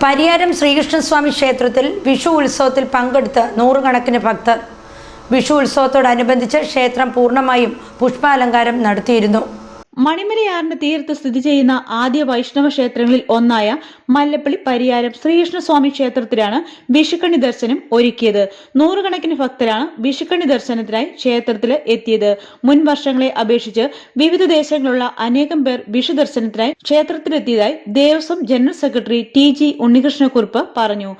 പരിയാരം ശ്രീകൃഷ്ണസ്വാമി ക്ഷേത്രത്തിൽ വിഷു ഉത്സവത്തിൽ പങ്കെടുത്ത് നൂറുകണക്കിന് ഭക്തർ. വിഷു ഉത്സവത്തോടനുബന്ധിച്ച് ക്ഷേത്രം പൂർണ്ണമായും പുഷ്പാലങ്കാരം നടത്തിയിരുന്നു. മണിമലയാറിന്റെ തീരത്ത് സ്ഥിതി ചെയ്യുന്ന ആദ്യ വൈഷ്ണവ ക്ഷേത്രങ്ങളിൽ ഒന്നായ മല്ലപ്പള്ളി പരിയാരം ശ്രീകൃഷ്ണസ്വാമി ക്ഷേത്രത്തിലാണ് വിഷുക്കണി ദർശനം ഒരുക്കിയത്. നൂറുകണക്കിന് ഭക്തരാണ് വിഷുക്കണി ദർശനത്തിനായി ക്ഷേത്രത്തിൽ എത്തിയത്. മുൻ വർഷങ്ങളെ അപേക്ഷിച്ച് വിവിധ ദേശങ്ങളിലുള്ള അനേകം പേർ വിഷു ദർശനത്തിനായി ക്ഷേത്രത്തിലെത്തിയതായി Devaswom general secretary TG Unnikrishnakurup പറഞ്ഞു.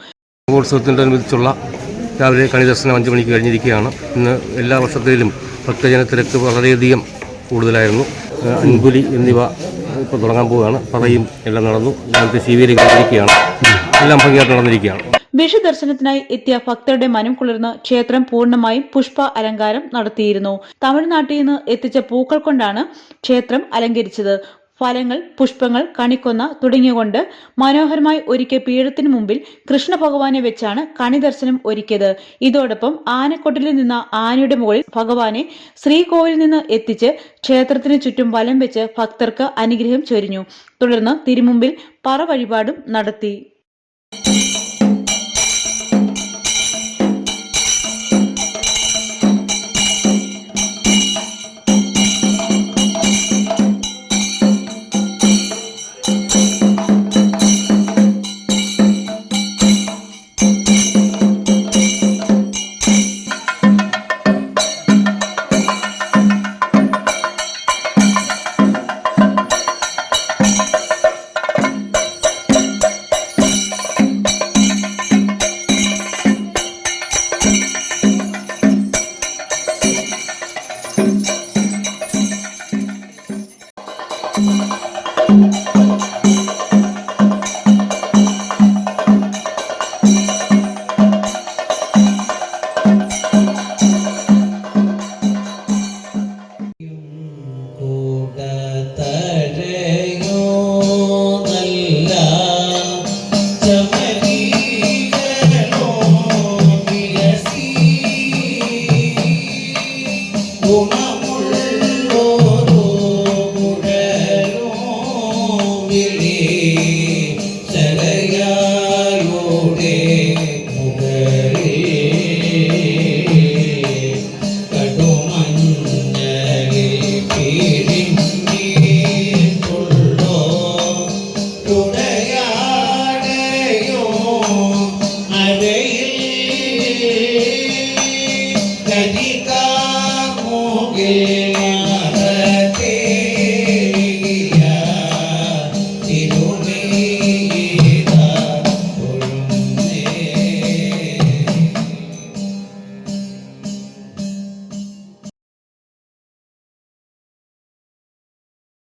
ഉത്സവത്തോടനുബന്ധിച്ചുള്ള രാവിലെ കണി ദർശനം 5 മണിക്ക് കഴിഞ്ഞിരിക്കുകയാണ്. ഇന്ന് എല്ലാ വർഷത്തിലും ഭക്തജനത്തിരക്ക് വളരെയധികം കൂടുതലായിരുന്നു. അൻപുലി എന്നിവ ഇപ്പോൾ തുടങ്ങാൻ പോവുകയാണ്. പറയും എല്ലാം നടന്നു. ഇന്നത്തെ ശിവേരി കഴിഞ്ഞിരിക്കുകയാണ്. എല്ലാം ഭംഗിയായിട്ട് നടന്നിരിക്കുകയാണ്. വിഷു ദർശനത്തിനായി എത്തിയ ഭക്തരുടെ മനം കുളിർന്ന് ക്ഷേത്രം പൂർണ്ണമായും പുഷ്പ അലങ്കാരം നടത്തിയിരുന്നു. തമിഴ്നാട്ടിൽ നിന്ന് എത്തിച്ച പൂക്കൾ കൊണ്ടാണ് ക്ഷേത്രം അലങ്കരിച്ചത്. ഫലങ്ങൾ, പുഷ്പങ്ങൾ, കണിക്കൊന്ന തുടങ്ങിയകൊണ്ട് മനോഹരമായി ഒരുക്കിയ പീഠത്തിന് മുമ്പിൽ കൃഷ്ണ ഭഗവാനെ വെച്ചാണ് കണി ദർശനം ഒരുക്കിയത്. ഇതോടൊപ്പം ആനക്കൊട്ടിലിൽ നിന്ന ആനയുടെ മുകളിൽ ഭഗവാനെ ശ്രീകോവിലിൽ നിന്ന് എത്തിച്ച് ക്ഷേത്രത്തിന് ചുറ്റും വലം വെച്ച് ഭക്തർക്ക് അനുഗ്രഹം ചൊരിഞ്ഞു. തുടർന്ന് തിരുമുമ്പിൽ പറ വഴിപാടും നടത്തി.